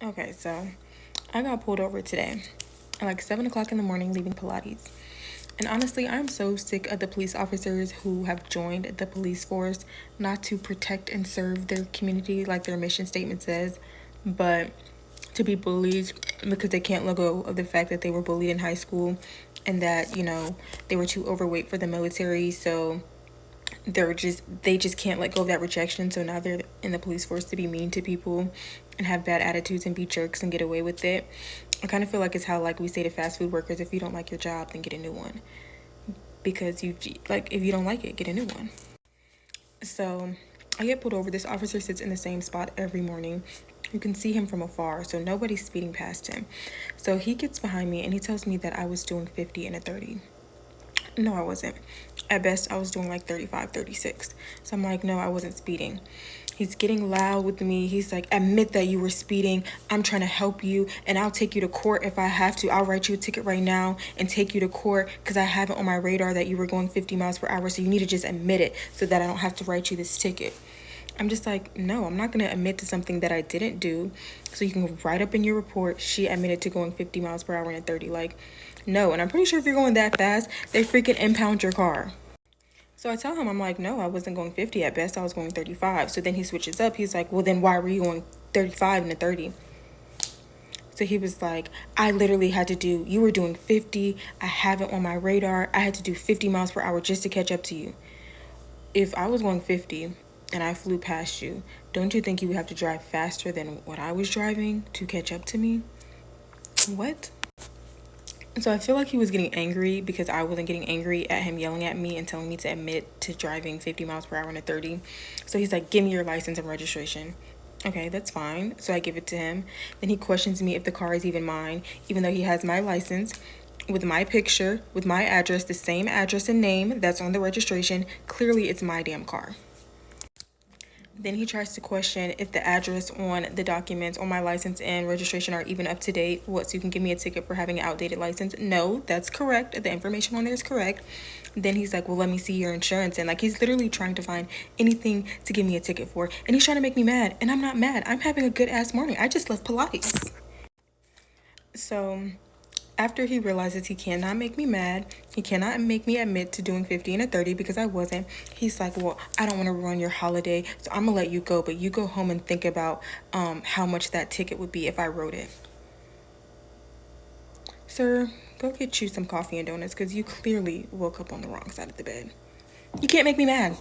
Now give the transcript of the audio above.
Okay, so I got pulled over today at like 7 o'clock in the morning leaving Pilates. And honestly, I'm so sick of the police officers who have joined the police force not to protect and serve their community like their mission statement says, but to be bullied because they can't let go of the fact that they were bullied in high school and that, they were too overweight for the military. So they just can't let go of that rejection, so now they're in the police force to be mean to people and have bad attitudes and be jerks and get away with it. I kind of feel like it's how like we say to fast food workers, if you don't like your job then get a new one, because you like, if you don't like it, get a new one. So I get pulled over. This officer sits in the same spot every morning. You can see him from afar, so nobody's speeding past him. So he gets behind me and he tells me that I was doing 50 and a 30. No, I wasn't. At best, I was doing like 35, 36. So I'm like, no, I wasn't speeding. He's getting loud with me. He's like, admit that you were speeding. I'm trying to help you, and I'll take you to court if I have to. I'll write you a ticket right now and take you to court because I have it on my radar that you were going 50 miles per hour. So you need to just admit it so that I don't have to write you this ticket. I'm just like, no, I'm not going to admit to something that I didn't do. So you can write up in your report, she admitted to going 50 miles per hour and 30. Like, no. And I'm pretty sure if you're going that fast, they freaking impound your car. So I tell him, I'm like, no, I wasn't going 50. At best, I was going 35. So then he switches up. He's like, well, then why were you going 35 and a 30? So he was like, I literally had to do, you were doing 50. I have it on my radar. I had to do 50 miles per hour just to catch up to you. If I was going 50 and I flew past you, don't you think you would have to drive faster than what I was driving to catch up to me? What? So I feel like he was getting angry because I wasn't getting angry at him yelling at me and telling me to admit to driving 50 miles per hour in a 30. So he's like, give me your license and registration. Okay, that's fine. So I give it to him. Then he questions me if the car is even mine, even though he has my license with my picture, with my address, the same address and name that's on the registration. Clearly, it's my damn car. Then he tries to question if the address on the documents on my license and registration are even up to date. What, so you can give me a ticket for having an outdated license? No, that's correct. The information on there is correct. Then he's like, well, let me see your insurance. And like, he's literally trying to find anything to give me a ticket for. And he's trying to make me mad. And I'm not mad. I'm having a good ass morning. I just left Pilates. So after he realizes he cannot make me mad, he cannot make me admit to doing 50 and a 30 because I wasn't, he's like, well, I don't want to ruin your holiday, so I'm gonna let you go, but you go home and think about how much that ticket would be if I wrote it. Sir, go get you some coffee and donuts because you clearly woke up on the wrong side of the bed. You can't make me mad.